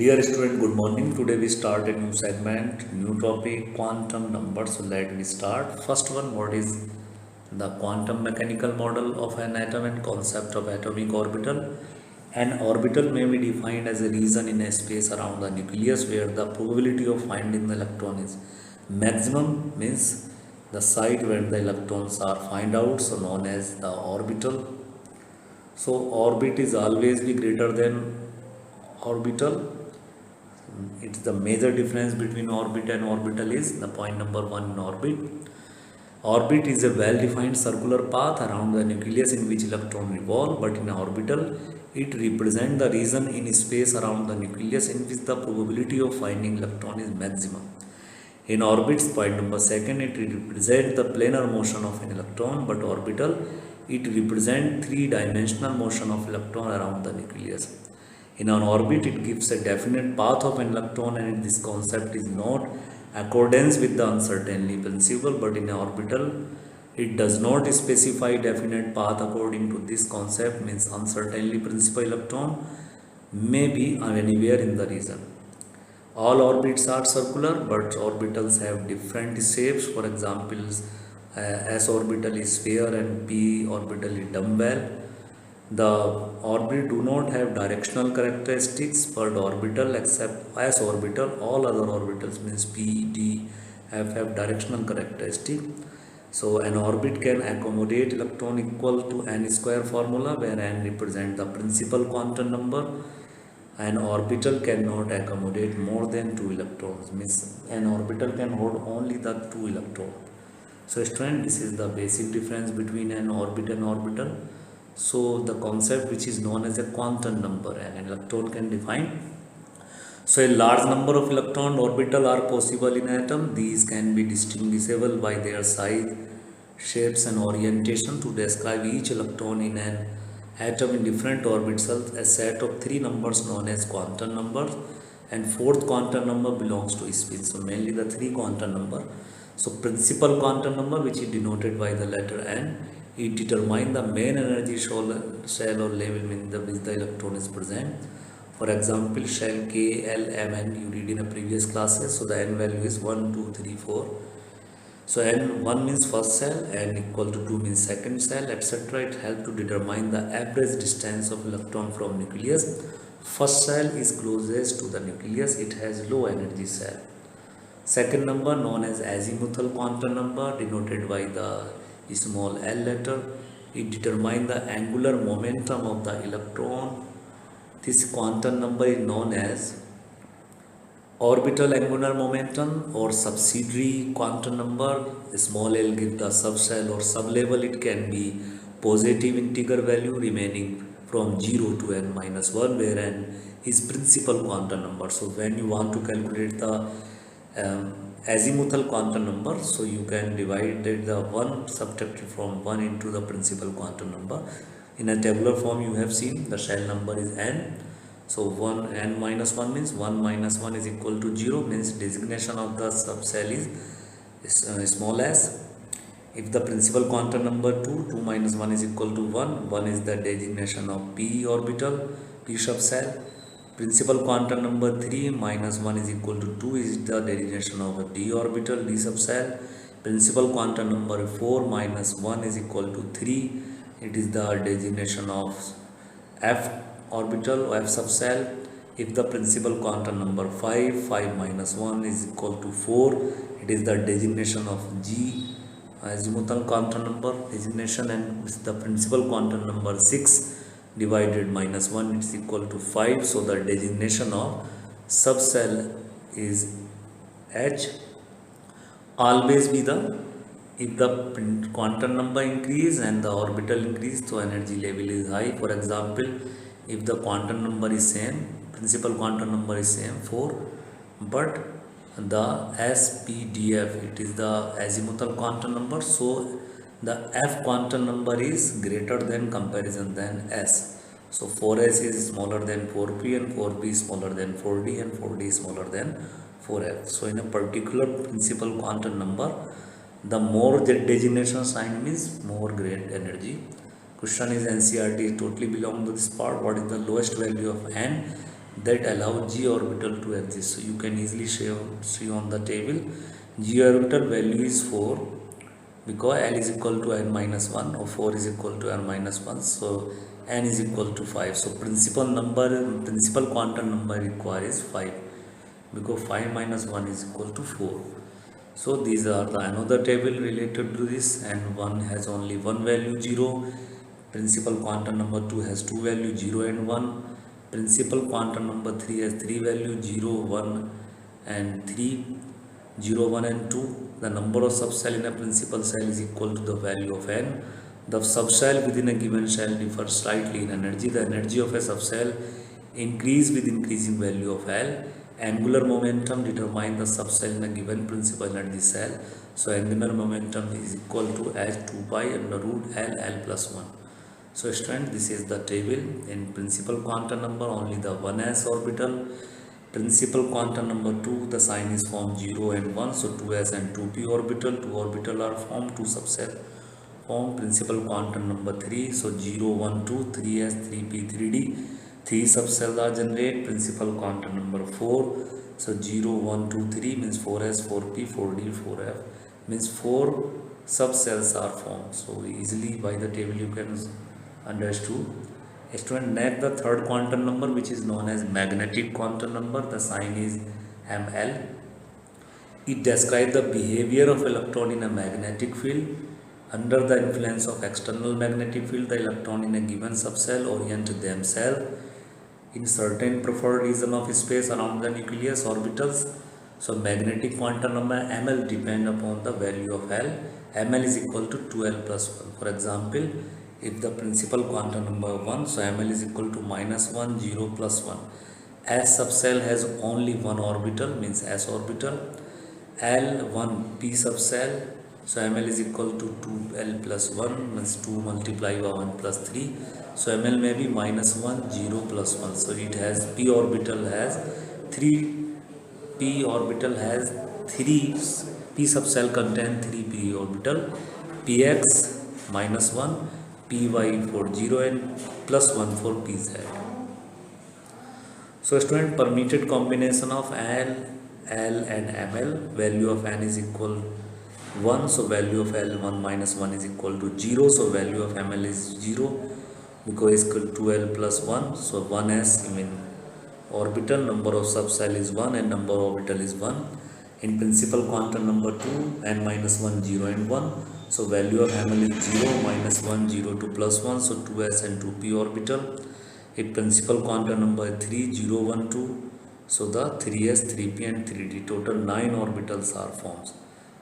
Dear student, good morning. Today we start a new segment, new topic, quantum numbers. So let me start. First one, what is the quantum mechanical model of an atom and concept of atomic orbital? An orbital may be defined as a region in a space around the nucleus where the probability of finding the electron is maximum, means the site where the electrons are find out, so known as the orbital. So orbit is always be greater than orbital. It's the major difference between orbit and orbital is the point number one in orbit. Orbit is a well-defined circular path around the nucleus in which electron revolve, but in orbital, it represents the region in space around the nucleus in which the probability of finding electron is maximum. In orbits, point number second, it represents the planar motion of an electron, but orbital, it represents three-dimensional motion of electron around the nucleus. In an orbit, it gives a definite path of an electron, and this concept is not accordance with the uncertainty principle, but in an orbital, it does not specify definite path according to this concept, means uncertainty principle electron may be anywhere in the region. All orbits are circular, but orbitals have different shapes. For example, S orbital is sphere and P orbital is dumbbell. The orbit do not have directional characteristics per orbital except S orbital. All other orbitals means P, D, F have directional characteristic. So an orbit can accommodate electron equal to n square formula, where n represent the principal quantum number. An orbital cannot accommodate more than 2 electrons, means an orbital can hold only the 2 electrons. So student, this is the basic difference between an orbit and orbital. So the concept which is known as a quantum number, and an electron can define. So a large number of electron orbital are possible in an atom. These can be distinguishable by their size, shapes and orientation. To describe each electron in an atom in different orbitals, a set of three numbers known as quantum numbers, and fourth quantum number belongs to spin. So mainly the three quantum number. So principal quantum number, which is denoted by the letter n, it determines the main energy shell or level in which the electron is present. For example, shell K, L, M, N you read in a previous classes. So the n value is 1, 2, 3, 4. So n1 means first cell, n equal to 2 means second cell, etc. It helps to determine the average distance of electron from nucleus. First cell is closest to the nucleus. It has low energy cell. Second number known as azimuthal quantum number, denoted by the small l letter. It determines the angular momentum of the electron. This quantum number is known as orbital angular momentum or subsidiary quantum number. Small l gives the subcell or sublevel. It can be positive integer value remaining from 0 to n minus 1, where n is principal quantum number. So when you want to calculate the azimuthal quantum number, so you can divide the 1 subtracted from 1 into the principal quantum number. In a tabular form you have seen the shell number is n. So 1 n minus 1 means 1 minus 1 is equal to 0, means designation of the subcell is small s. If the principal quantum number 2 minus 1 is equal to 1 is the designation of p orbital, p subcell. Principal quantum number 3 minus 1 is equal to 2 is the designation of d orbital, d subcell. Principal quantum number 4 minus 1 is equal to 3. It is the designation of f orbital or f subcell. If the principal quantum number 5 minus 1 is equal to 4, it is the designation of g azimuthal quantum number designation. And the principal quantum number 6 divided minus 1 is equal to 5, so the designation of subcell is H. Always be the, if the quantum number increase and the orbital increase, so energy level is high. For example, if the quantum number is same, principal quantum number is same 4, but the SPDF, it is the azimuthal quantum number, so the F quantum number is greater than comparison than S. So 4S is smaller than 4P, and 4P is smaller than 4D, and 4D is smaller than 4F. So in a particular principal quantum number, the more the designation sign means more great energy. Question is NCRT totally belong to this part. What is the lowest value of n that allow g orbital to exist. So you can easily see on the table g orbital value is 4 because L is equal to n minus 1 or 4 is equal to n minus 1, so n is equal to 5. So principal quantum number required is 5 because 5 minus 1 is equal to 4. So these are the another table related to this, and one has only one value 0. Principal quantum number 2 has two values 0 and 1. Principal quantum number 3 has three values 0, 1 and 3, 0, 1 and 2. The number of subcell in a principal cell is equal to the value of n. The subcell within a given cell differs slightly in energy. The energy of a subcell increase with increasing value of L. Angular momentum determines the subcell in a given principal energy cell. So angular momentum is equal to h2 pi under root L L plus 1. So student, this is the table. In principal quantum number only the 1s orbital. Principal quantum number 2, the sign is formed 0 and 1, so 2s and 2p orbital. 2 orbital are formed, 2 subcell formed. Principal quantum number 3, so 0, 1, 2, 3s, 3p, 3d. 3 subcells are generated. Principal quantum number 4, so 0, 1, 2, 3 means 4s, 4p, 4d, 4f means 4 subcells are formed. So easily by the table you can understood. Student, next the third quantum number, which is known as magnetic quantum number. The sign is Ml. It describes the behavior of electron in a magnetic field. Under the influence of external magnetic field, the electron in a given subcell orient themselves in certain preferred region of space around the nucleus orbitals. So magnetic quantum number Ml depend upon the value of L. Ml is equal to 2L plus 1. For example, if the principal quantum number 1, so Ml is equal to minus 1, 0, plus 1. S subcell has only one orbital, means S orbital. L, 1 p subcell, so Ml is equal to 2L plus 1, means 2 multiplied by 1 plus 3. So Ml may be minus 1, 0, plus 1. So it has p orbital has 3, p orbital has 3, p subcell contain 3 p orbital, px minus 1, py for 0 and plus 1 for pz. So student, permitted combination of L and Ml, value of n is equal 1, so value of L 1 minus 1 is equal to 0, so value of Ml is 0 because it's equal to L plus 1, so 1s mean orbital, number of subcell is 1 and number of orbital is 1. In principal quantum number 2, n minus 1, 0 and 1, so value of Ml is 0, minus 1, 0 to plus 1, so 2s and 2p orbital. If principal quantum number is 3, 0, 1, 2, so the 3s, 3p and 3d, total 9 orbitals are formed.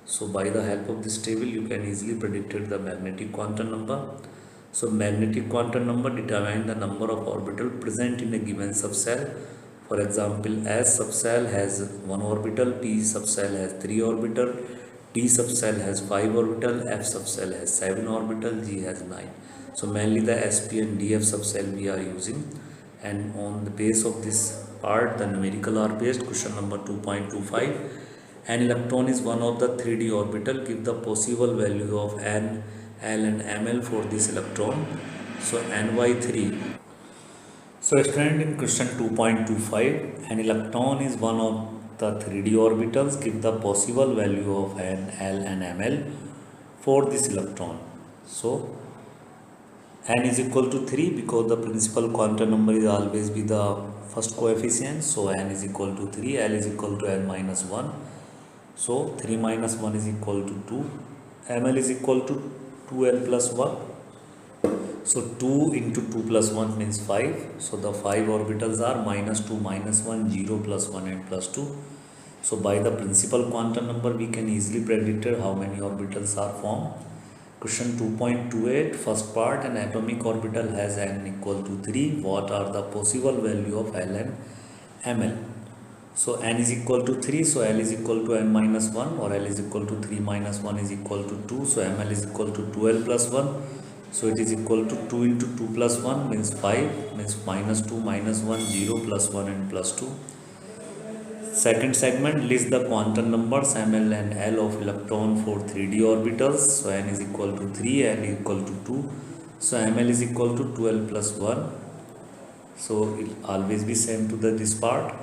So by the help of this table you can easily predict the magnetic quantum number. So magnetic quantum number determines the number of orbitals present in a given subcell. For example, S subcell has 1 orbital, P subcell has 3 orbital, T subcell has 5 orbital, F subcell has 7 orbital, G has 9. So mainly the SP and DF subcell we are using, and on the base of this part the numerical are based. Question number 2.25. An electron is one of the 3D orbital. Give the possible value of N, L and Ml for this electron. So Ny3. So student, in question 2.25, an electron is one of the 3D orbitals. Give the possible value of N, L and Ml for this electron. So N is equal to 3 because the principal quantum number is always be the first coefficient. So N is equal to 3, L is equal to N minus 1. So 3 minus 1 is equal to 2. Ml is equal to 2L plus 1. So 2 into 2 plus 1 means 5. So the 5 orbitals are minus 2, minus 1, 0, plus 1 and plus 2. So by the principal quantum number we can easily predict how many orbitals are formed. Question 2.28, first part, an atomic orbital has n equal to 3. What are the possible value of L and Ml? So n is equal to 3, so L is equal to n minus 1, or L is equal to 3 minus 1 is equal to 2. So Ml is equal to 2L plus 1. So it is equal to 2 into 2 plus 1 means 5, means minus 2, minus 1, 0, plus 1 and plus 2. Second segment, list the quantum numbers Ml and L of electron for 3D orbitals. So n is equal to 3, L is equal to 2. So Ml is equal to 12 plus 1. so it will always be same to the this part.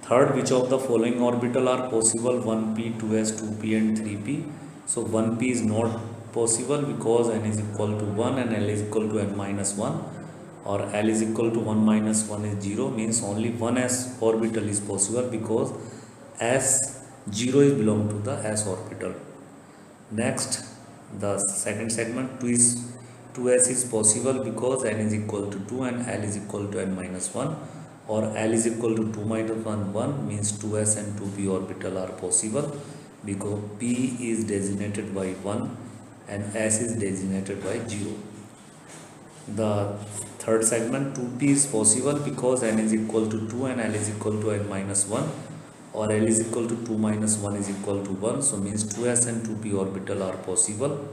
Third, which of the following orbital are possible? 1p, 2s, 2p and 3p. So 1p is not possible because n is equal to 1 and l is equal to n minus 1, or l is equal to 1 minus 1 is 0, means only 1s orbital is possible because s0 is belong to the s orbital. Next, the second segment, 2s is possible because n is equal to 2 and l is equal to n minus 1, or l is equal to 2 minus 1 means 2s and 2p orbital are possible because p is designated by 1 and s is designated by 0. The third segment, 2p is possible because n is equal to 2 and l is equal to n minus 1, or l is equal to 2 minus 1 is equal to 1, so means 2s and 2p orbital are possible.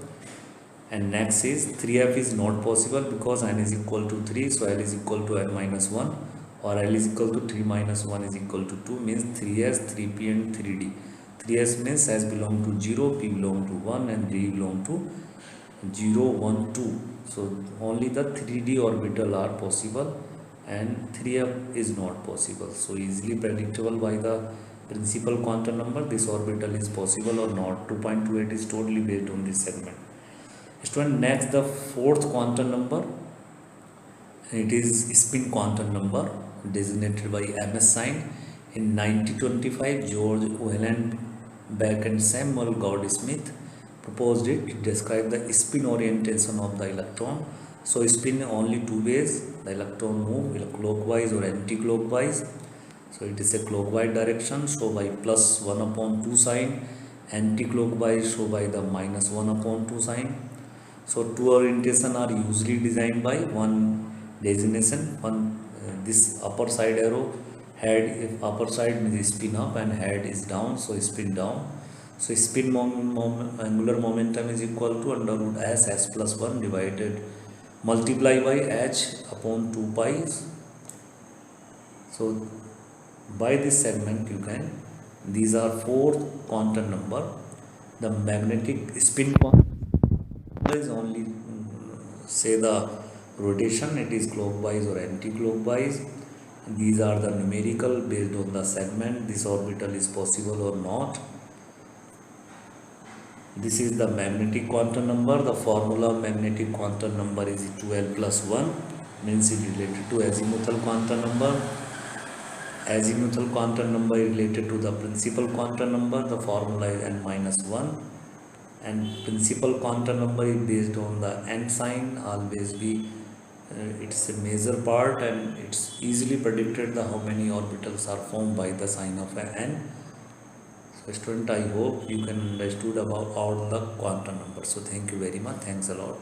And next is 3f is not possible because n is equal to 3, so l is equal to n minus 1, or l is equal to 3 minus 1 is equal to 2, means 3s, 3p and 3d. 3s means s belong to 0, p belong to 1 and d belong to 0, 1, 2. So only the 3d orbital are possible and 3f is not possible. So easily predictable by the principal quantum number this orbital is possible or not. 2.28 is totally based on this segment. Student, next the fourth quantum number, it is spin quantum number designated by ms sign. In 1925, George Uhlenbeck and Samuel Goudsmith proposed it to describe the spin orientation of the electron. So spin only two ways, the electron move clockwise or anti-clockwise. So it is a clockwise direction, so by plus 1 upon 2 sign, anti-clockwise show by the minus 1 upon 2 sign. So two orientation are usually designed by one designation. This upper side arrow head, if upper side means spin up and head is down, so spin down. So spin angular momentum is equal to under root s plus 1 divided multiply by h upon 2 pi. So by this segment you can, these are four quantum number. The magnetic spin quantum is only say the rotation, it is clockwise or anti-clockwise. These are the numerical based on the segment this orbital is possible or not. This is the magnetic quantum number. The formula of magnetic quantum number is 2l plus 1, means it is related to azimuthal quantum number. Azimuthal quantum number is related to the principal quantum number. The formula is n minus 1, and principal quantum number is based on the n sign, always be it's a major part and it's easily predicted the how many orbitals are formed by the sign of n. So student, I hope you can understood about all the quantum numbers. So thank you very much. Thanks a lot.